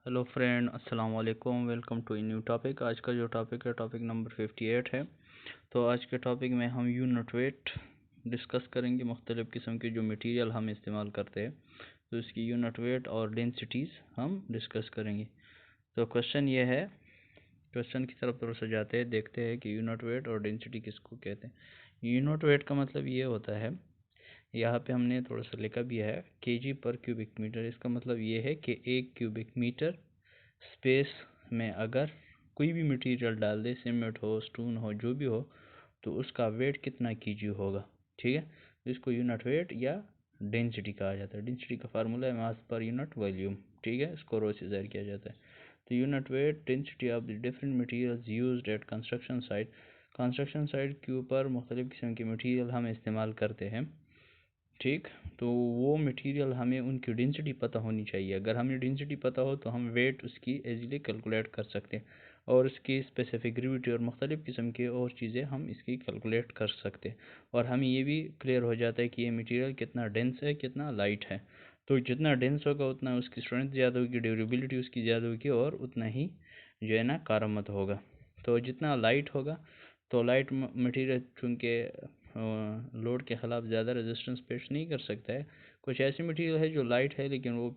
Hello friend, अस्सलाम वालेकुम। Welcome to a new topic. आज का जो टॉपिक है टॉपिक नंबर 58 है। तो आज के टॉपिक में हम यूनिट वेट डिस्कस करेंगे। मुख्तलिफ़ किस्म के जो मटेरियल हम इस्तेमाल करते हैं तो इसकी यूनिट वेट और डेंसिटीज़ हम डिस्कस करेंगे। तो क्वेश्चन ये है, क्वेश्चन की तरफ थोड़ा सा जाते हैं, देखते हैं कि यूनिट वेट और डेंसिटी किसको कहते हैं। यूनिट वेट का मतलब ये होता है, यहाँ पे हमने थोड़ा सा लिखा भी है, केजी पर क्यूबिक मीटर। इसका मतलब ये है कि 1 क्यूबिक मीटर स्पेस में अगर कोई भी मटेरियल डाल दे, सीमेंट हो, स्टोन हो, जो भी हो, तो उसका वेट कितना केजी होगा। ठीक है, तो इसको यूनिट वेट या डेंसिटी कहा जाता है। डेंसिटी का फार्मूला है मास पर यूनिट वॉल्यूम। ठीक है, इसको रो से ज़ाहिर किया जाता है। तो unit weight density of the different materials used eight construction site. Construction site के ऊपर मुख्तलिफ़ किस्म के मटेरियल हम इस्तेमाल करते हैं। ठीक, तो वो मटेरियल हमें उनकी डेंसिटी पता होनी चाहिए। अगर हमें डेंसिटी पता हो तो हम वेट उसकी इजीली कैलकुलेट कर सकते हैं, और उसकी स्पेसिफिक ग्रेविटी और मुख्तलिफ़ किस्म के और चीज़ें हम इसकी कैलकुलेट कर सकते हैं। और हमें ये भी क्लियर हो जाता है कि ये मटेरियल कितना डेंस है, कितना लाइट है। तो जितना डेंस होगा उतना उसकी स्ट्रेंथ ज़्यादा होगी, ड्यूरेबिलिटी उसकी ज़्यादा होगी, और उतना ही जो है ना कारआमद होगा। तो जितना लाइट होगा, तो लाइट मटेरियल चूँकि लोड के ख़िलाफ़ ज़्यादा रेजिस्टेंस पेश नहीं कर सकता है। कुछ ऐसी मटेरियल है जो लाइट है लेकिन वो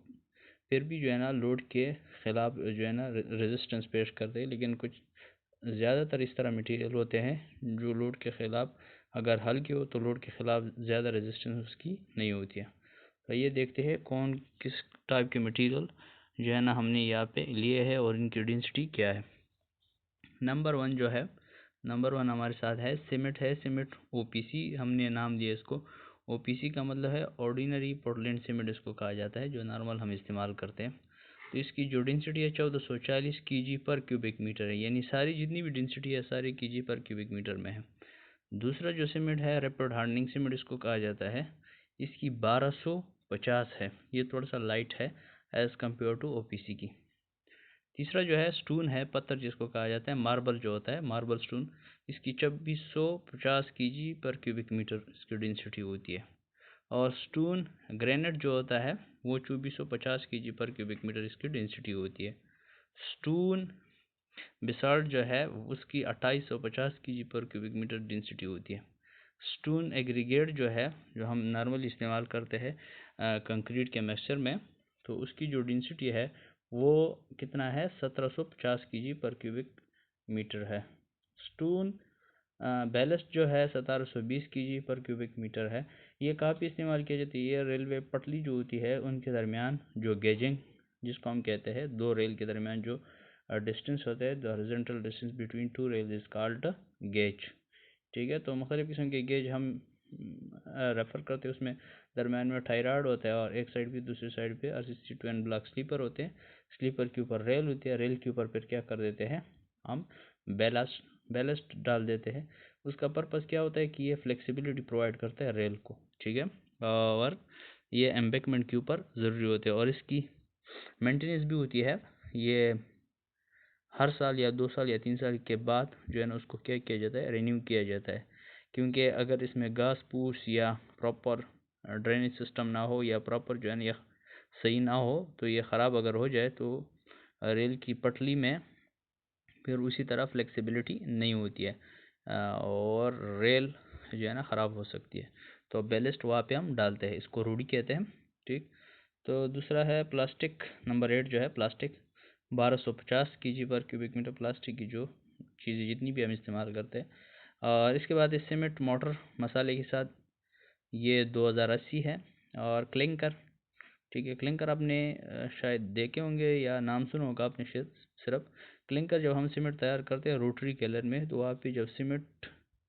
फिर भी जो है ना लोड के ख़िलाफ़ जो है ना रेजिस्टेंस पेश करते हैं। लेकिन कुछ ज़्यादातर इस तरह मटेरियल होते हैं जो लोड के ख़िलाफ़ अगर हल्के हो तो लोड के ख़िलाफ़ ज़्यादा रेजिस्टेंस उसकी नहीं होती है। तो ये देखते हैं कौन किस टाइप के मटेरियल जो है ना हमने यहाँ पे लिए है और इनकी डेंसिटी क्या है। नंबर 1 जो है, नंबर 1 हमारे साथ है सीमेंट। है सीमेंट ओपीसी, हमने नाम दिया इसको। ओपीसी का मतलब है ऑर्डिनरी पोर्टलैंड सीमेंट इसको कहा जाता है, जो नॉर्मल हम इस्तेमाल करते हैं। तो इसकी जो डेंसिटी है 1440 केजी पर क्यूबिक मीटर है, यानी सारी जितनी भी डेंसिटी है सारी केजी पर क्यूबिक मीटर में है। दूसरा जो सीमेंट है रैपिड हार्डनिंग सीमेंट इसको कहा जाता है, इसकी 1250 है। ये थोड़ा सा लाइट है एज़ कम्पेयर टू ओपीसी की। तीसरा जो है स्टोन है, पत्थर जिसको कहा जाता है, मार्बल जो होता है, मार्बल स्टोन, इसकी 2650 केजी पर क्यूबिक मीटर इसकी डेंसिटी होती है। और स्टोन ग्रेनाइट जो होता है वो 2450 केजी पर क्यूबिक मीटर इसकी डेंसिटी होती है। स्टोन बेसाल्ट जो है उसकी 2850 केजी पर क्यूबिक मीटर डेंसिटी होती है। स्टोन एग्रीगेट जो है, जो हम नॉर्मली इस्तेमाल करते हैं कंक्रीट के मिक्सचर में, तो उसकी जो डेंसिटी है वो कितना है, 1750 केजी पर क्यूबिक मीटर है। स्टोन बैलेस्ट जो है 1720 केजी पर क्यूबिक मीटर है। ये काफ़ी इस्तेमाल किया जाता है। ये रेलवे पटली जो होती है उनके दरमियान जो गेजिंग जिसको हम कहते हैं, दो रेल के दरमियान जो डिस्टेंस होता है, the horizontal distance between two rail is called gauge. ठीक है, तो मुख्तलिफ़ किस्म के गेज हम रेफ़र करते हैं। उसमें दरम्यान में थायराइड होता है और एक साइड पे दूसरी साइड पे RCC twin block sleeper होते हैं। स्लीपर के ऊपर रेल होती है, रेल के ऊपर फिर क्या कर देते हैं हम, बैलेस्ट डाल देते हैं। उसका पर्पज़ क्या होता है कि ये फ्लेक्सिबिलिटी प्रोवाइड करता है रेल को। ठीक है, और ये एम्बैंकमेंट के ऊपर ज़रूरी होते हैं, और इसकी मेंटेनेंस भी होती है। ये हर साल या 2 साल या 3 साल के बाद जो है ना उसको क्या किया जाता है, रिन्यू किया जाता है। क्योंकि अगर इसमें घास फूस या प्रॉपर ड्रेनेज सिस्टम ना हो या प्रॉपर जो है ना यह सही ना हो, तो ये ख़राब अगर हो जाए तो रेल की पटली में फिर उसी तरह फ्लेक्सिबिलिटी नहीं होती है, और रेल जो है ना ख़राब हो सकती है। तो बैलेस्ट वहाँ पे हम डालते हैं, इसको रूढ़ी कहते हैं। ठीक, तो दूसरा है प्लास्टिक। नंबर 8 जो है प्लास्टिक, 1250 केजी पर क्यूबिक मीटर प्लास्टिक की जो चीज़ें जितनी भी हम इस्तेमाल करते हैं। और इसके बाद इस सीमेंट मोटर मसाले के साथ ये 2080 है। और क्लिंकर, ठीक है, क्लिंकर आपने शायद देखे होंगे या नाम सुना होगा आपने शायद। सिर्फ क्लिंकर जब हम सीमेंट तैयार करते हैं रोटरी केलर में, तो वहाँ पे जब सीमेंट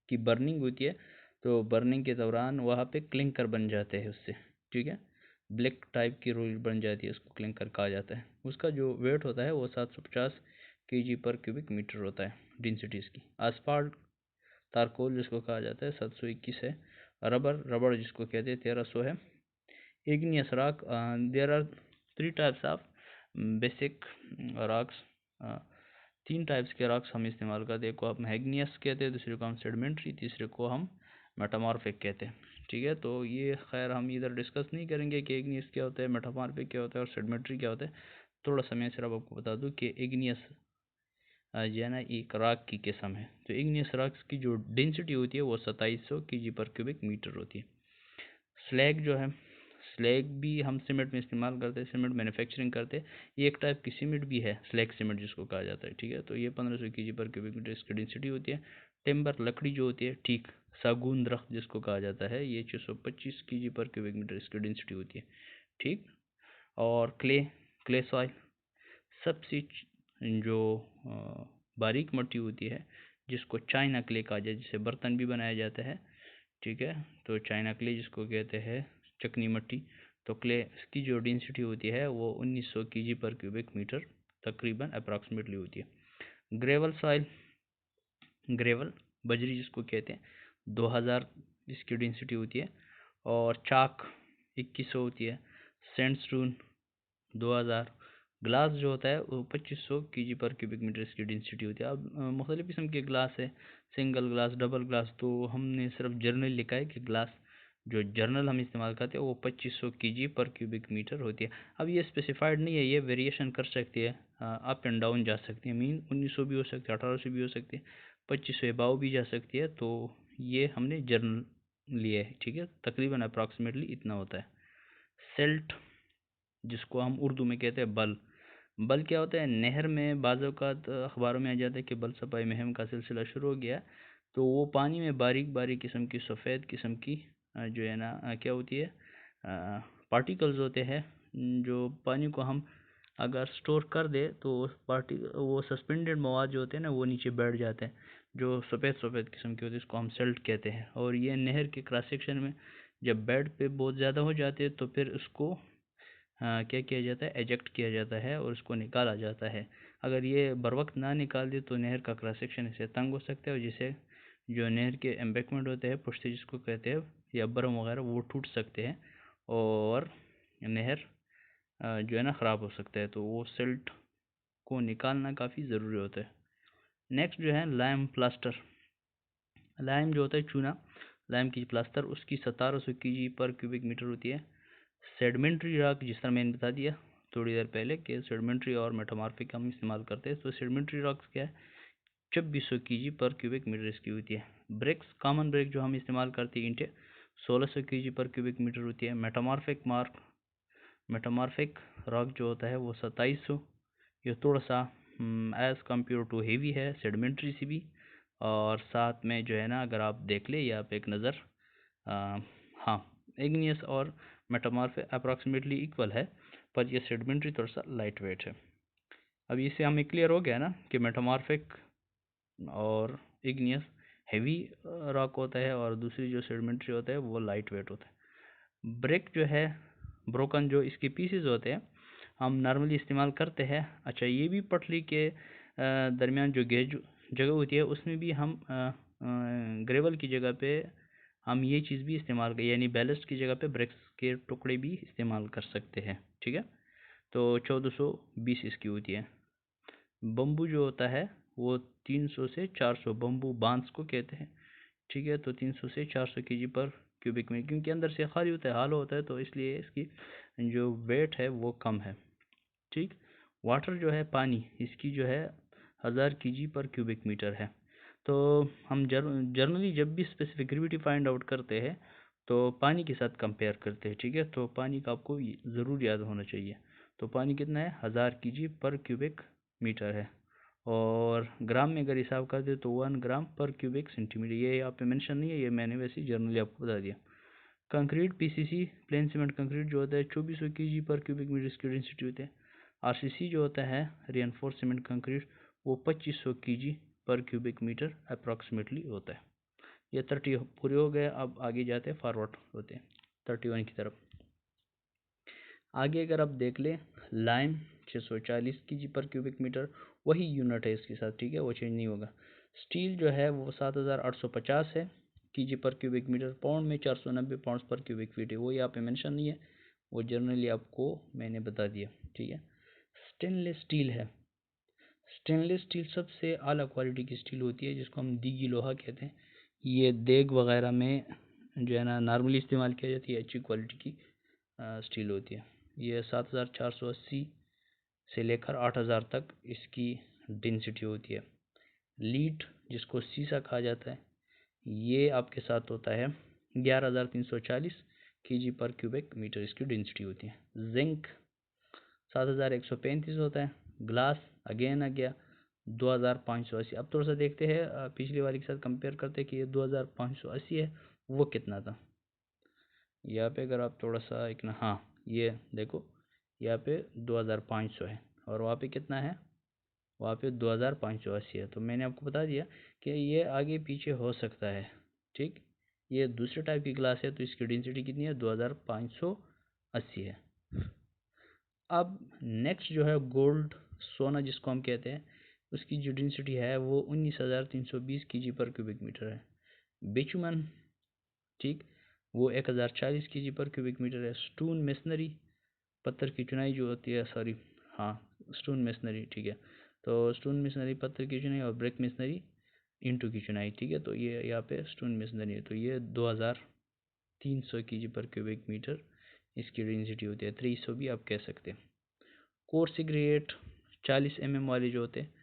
की बर्निंग होती है तो बर्निंग के दौरान वहाँ पे क्लिंकर बन जाते हैं उससे। ठीक है, ब्लैक टाइप की रोल बन जाती है, उसको क्लिंकर कहा जाता है। उसका जो वेट होता है वो 750 केजी पर क्यूबिक मीटर होता है डेंसिटी इसकी। आसफाल्ट तारकोल जिसको कहा जाता है 721 है। रबड़ जिसको कहते हैं 1300 है। igneous rock, there are three types of basic rocks। तीन टाइप्स के रॉक्स हम इस्तेमाल करते हैं। एक को हम हैग्नियस कहते हैं, दूसरे को हम सेडिमेंट्री, तीसरे को हम मेटामॉर्फिक कहते हैं। ठीक है, तो ये खैर हम इधर डिस्कस नहीं करेंगे कि igneous क्या होता है, मेटामॉर्फिक क्या होता है और सेडिमेंट्री क्या होता है। थोड़ा सा मैं सिर्फ आपको बता दूं कि इग्नियस जो है ना एक राख की किस्म है। तो इग्नियस राख की जो डेंसिटी होती है वो 2700 kg पर क्यूबिक मीटर होती है। स्लैग जो है, स्लैग भी हम सीमेंट में इस्तेमाल करते हैं, सीमेंट मैन्युफैक्चरिंग करते हैं। ये एक टाइप की सीमेंट भी है, स्लैग सीमेंट जिसको कहा जाता है, ठीक है। तो ये 1500 kg पर क्यूबिक मीटर इसकी डेंसिटी होती है। टिम्बर लकड़ी जो होती है, ठीक, सागून दरख्त जिसको कहा जाता है, ये 625 kg पर क्यूबिक मीटर इसकी डेंसिटी होती है, ठीक। और क्ले सॉइल सबसे जो बारीक मिट्टी होती है जिसको चाइना क्ले कहा जाए, जिससे बर्तन भी बनाया जाता है, ठीक है। तो चाइना क्ले जिसको कहते हैं चिकनी मिट्टी, तो क्ले की जो डेंसिटी होती है वो 1900 kg पर क्यूबिक मीटर तकरीबन अप्रॉक्सीमेटली होती है। ग्रेवल सॉइल, ग्रेवल बजरी जिसको कहते हैं, 2000 इसकी डेंसिटी होती है। और चाक 2100 होती है। सैंडस्टोन 2000। ग्लास जो होता है वो 2500 kg पर क्यूबिक मीटर इसकी डेंसिटी होती है। अब मुख्तलिफ किस्म के ग्लास है, सिंगल ग्लास, डबल ग्लास, तो हमने सिर्फ जर्नल लिखा है कि ग्लास जो जर्नल हम इस्तेमाल करते हैं वो 2500 kg पर क्यूबिक मीटर होती है। अब ये स्पेसिफाइड नहीं है, ये वेरिएशन कर सकती है, अप एंड डाउन जा सकती है। मीन 1900 भी हो सकती है, 1800 भी हो सकती है, 2500 अबाव भी जा सकती है। तो ये हमने जर्नल लिया है, ठीक है। तकरीबन अप्रॉक्सीमेटली इतना होता है। सेल्ट जिसको हम उर्दू में कहते हैं बल, बल क्या होता है? नहर में बाज़ औक़ात अखबारों में आ जाता है कि बल सपाई मुहिम का सिलसिला शुरू हो गया। तो वो पानी में बारीक बारीक किस्म की सफ़ेद किस्म की जो है ना क्या होती है, पार्टिकल्स होते हैं, जो पानी को हम अगर स्टोर कर दे तो वो सस्पेंडेड मवाद जो होते हैं ना वो नीचे बैठ जाते हैं, जो सफ़ेद सफ़ेद किस्म के होते हैं, इसको हम सेल्ट कहते हैं। और ये नहर के क्रॉस सेक्शन में जब बेड पे बहुत ज़्यादा हो जाते हैं तो फिर उसको क्या किया जाता है, एजेक्ट किया जाता है और उसको निकाला जाता है। अगर ये बर वक्त ना निकाल दे तो नहर का क्रॉस सेक्शन इससे तंग हो सकता है, और जिसे जो नहर के एम्बैंकमेंट होते हैं, पुश्ते जिसको कहते हैं, या बरम वगैरह, वो टूट सकते हैं और नहर जो है ना ख़राब हो सकता है। तो वो सिल्ट को निकालना काफ़ी ज़रूरी होता है। नेक्स्ट जो है लाइम प्लास्टर। लाइम जो होता है चूना, लाइम की प्लास्टर, उसकी 1700 kg पर क्यूबिक मीटर होती है। सेडिमेंट्री रॉक, जिस तरह मैंने बता दिया थोड़ी देर पहले कि सेडिमेंट्री और मेटामॉर्फिक हम इस्तेमाल करते हैं, तो सेडिमेंट्री रॉक्स क्या है, 2600 kg पर क्यूबिक मीटर इसकी होती है। ब्रिक्स, कॉमन ब्रिक जो हम इस्तेमाल करते हैं ईंटें, 1600 kg पर क्यूबिक मीटर होती है। मेटामॉर्फिक रॉक जो होता है वो 2700, ये थोड़ा सा एज़ कम्पेयर टू हेवी है सेडिमेंट्री से भी। और साथ में जो है ना अगर आप देख ले या आप एक नज़र, हाँ, इग्नियस और मेटामॉर्फिक अप्रॉक्सीमेटली इक्वल है, पर ये सेडिमेंट्री थोड़ा सा लाइट वेट है। अब इससे हमें क्लियर हो गया ना कि मेटामॉर्फिक और इग्नियस हेवी रॉक होता है और दूसरी जो सेडिमेंट्री होता है वो लाइट वेट होता है। ब्रिक जो है, ब्रोकन जो इसके पीसेस होते हैं हम नॉर्मली इस्तेमाल करते हैं। अच्छा, ये भी पटली के दरमियान जो गेज जगह होती है उसमें भी हम ग्रेवल की जगह पे हम ये चीज़ भी इस्तेमाल कर, यानी बैलेस्ट की जगह पे ब्रिक्स के टुकड़े भी इस्तेमाल कर सकते हैं, ठीक है। तो 1420 इसकी होती है। बम्बू जो होता है वो 300 से 400, बम्बू बांस को कहते हैं, ठीक है। तो 300 से 400 kg पर क्यूबिक में, क्योंकि अंदर से खाली होता है, हालो होता है, तो इसलिए इसकी जो वेट है वो कम है, ठीक। वाटर जो है, पानी, इसकी जो है 1000 kg पर क्यूबिक मीटर है। तो हम जर्नली जब भी स्पेसिफिक ग्रेविटी फाइंड आउट करते हैं तो पानी के साथ कंपेयर करते हैं, ठीक है। तो पानी का आपको ज़रूर याद होना चाहिए। तो पानी कितना है, 1000 kg पर क्यूबिक मीटर है। और ग्राम में अगर हिसाब कर दे तो 1 ग्राम पर क्यूबिक सेंटीमीटर, ये यहाँ पे मेंशन नहीं है, ये मैंने वैसे जर्नली आपको बता दिया। Concrete, PCC plane cement concrete जो होता है 2400 kg पर क्यूबिक मीटर इसकी डेंसिटी होती है। आरसीसी जो होता है रिइंफोर्स्ड सीमेंट कंक्रीट, वो 2500 kg पर क्यूबिक मीटर अप्रॉक्सीमेटली होता है। ये 30 पूरे हो गए, अब आगे जाते हैं, फॉरवर्ड होते हैं 31 की तरफ। आगे अगर आप देख लें, लाइम 640 kg पर क्यूबिक मीटर, वही यूनिट है इसके साथ, ठीक है, वो चेंज नहीं होगा। स्टील जो है वो 7850 है kg पर क्यूबिक मीटर। पाउंड में 490 पाउंड पर क्यूबिक फीट है, वो यहाँ पे मेंशन नहीं है, वो जनरली आपको मैंने बता दिया, ठीक है। स्टेनलेस स्टील है, स्टेनलेस स्टील सबसे आला क्वालिटी की स्टील होती है, जिसको हम दीगी लोहा कहते हैं। ये देग वगैरह में जो है ना नॉर्मली इस्तेमाल किया जाती है, अच्छी क्वालिटी की स्टील होती है। ये 7480 से लेकर 8000 तक इसकी डेंसिटी होती है। लीड, जिसको सीसा कहा जाता है, ये आपके साथ होता है 11340 kg पर क्यूबिक मीटर इसकी डेंसिटी होती है। जिंक 7135 होता है। ग्लास अगेन आ गया 2580। अब थोड़ा सा देखते हैं पिछली वाली के साथ कंपेयर करते हैं कि ये 2580 है, वो कितना था। यहाँ पे अगर आप थोड़ा सा एक ना, हाँ ये देखो यहाँ पे 2500 है और वहाँ पे कितना है, वहाँ पे 2580 है। तो मैंने आपको बता दिया कि ये आगे पीछे हो सकता है। ठीक, ये दूसरे टाइप की ग्लास है तो इसकी डेंसिटी कितनी है, 2580 है। अब नेक्स्ट जो है गोल्ड, सोना जिसको हम कहते हैं, उसकी जो डेंसिटी है वो 19320 kg पर क्यूबिक मीटर है। बिचुमन, ठीक, वो 1040 kg पर क्यूबिक मीटर है। स्टोन मेसनरी, पत्थर की चुनाई जो होती है, सॉरी हाँ स्टोन मेसनरी, ठीक है, तो स्टोन मेसनरी पत्थर की चुनाई और ब्रिक मेसनरी इंटू की चुनाई, ठीक है, तो ये यहाँ पे स्टोन मेसनरी है, तो ये 2300 kg पर क्यूबिक मीटर इसकी डेंसिटी होती है। 300 भी आप कह सकते हैं। कोर सिगरेट 40 mm वाले जो होते हैं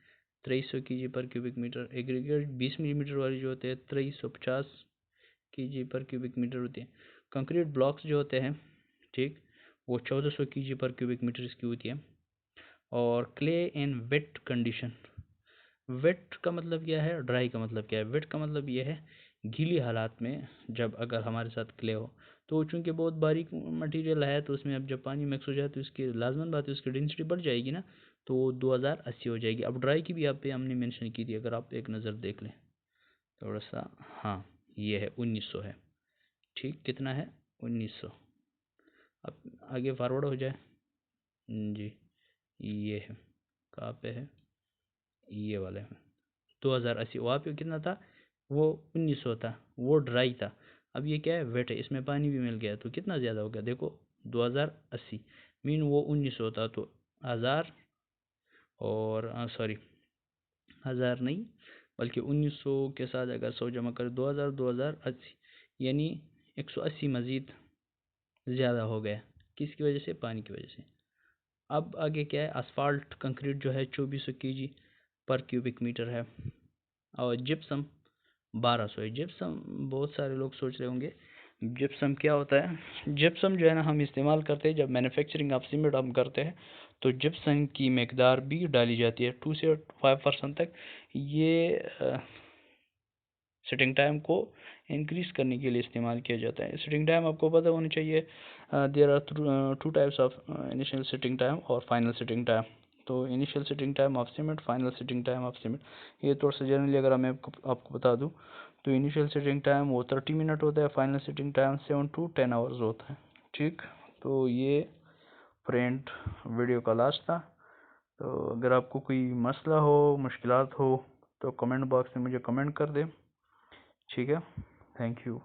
2300 kg पर क्यूबिक मीटर। एग्रीगेट 20 मिलीमीटर वाले जो होते हैं 2350 kg पर क्यूबिक मीटर होती है। कंक्रीट ब्लॉक्स जो होते हैं, ठीक, वो 1400 kg पर क्यूबिक मीटर इसकी होती है। और क्ले इन वेट कंडीशन, वेट का मतलब क्या है, ड्राई का मतलब क्या है। वेट का मतलब ये है गीली हालात में जब अगर हमारे साथ क्ले हो, तो चूंकि बहुत बारीक मटेरियल है तो उसमें अब जब पानी मिक्स हो जाए तो इसकी लाजमन बात है उसकी डेंसिटी बढ़ जाएगी ना, तो 2080 हो जाएगी। अब ड्राई की भी आप पे हमने मेंशन की थी, अगर आप एक नज़र देख लें थोड़ा सा, हाँ ये है 1900 है। ठीक, कितना है, 1900। अब आगे फॉरवर्ड हो जाए जी, ये है, कहाँ पे है, ये वाले है 2080। वहाँ पे कितना था, वो 1900 था, वो ड्राई था। अब ये क्या है, वेट है, इसमें पानी भी मिल गया तो कितना ज़्यादा हो गया, देखो 2080 मीन वो 1900 था, तो 1000 और सॉरी 1000 नहीं बल्कि 1900 के साथ अगर 100 जमा कर 2000 2080 यानी 180 मज़ीद ज़्यादा हो गया। किसकी वजह से, पानी की वजह से। अब आगे क्या है, asphalt कंक्रीट जो है 2400 kg पर क्यूबिक मीटर है। और जिप्सम 1200 है। जिप्सम, बहुत सारे लोग सोच रहे होंगे जिप्सम क्या होता है। जिप्सम जो है ना हम इस्तेमाल करते हैं जब मैन्युफैक्चरिंग ऑफ सीमेंट हम करते हैं, तो जिप्सम की मकदार भी डाली जाती है 2 से 5% तक। ये सेटिंग टाइम को इंक्रीज करने के लिए इस्तेमाल किया जाता है। सेटिंग टाइम आपको पता होनी चाहिए, there are two types of initial setting time और फाइनल सेटिंग टाइम। तो initial setting time of cement, final setting time of cement, ये थोड़ा सा जनरली अगर मैं आपको बता दूं तो इनिशियल सेटिंग टाइम वो 30 मिनट होता है, final setting time 7 to 10 hours होता है। ठीक, तो ये फ्रेंड वीडियो का लास्ट था। तो अगर आपको कोई मसला हो, मुश्किलात हो, तो कमेंट बॉक्स में मुझे कमेंट कर दें। ठीक है, थैंक यू।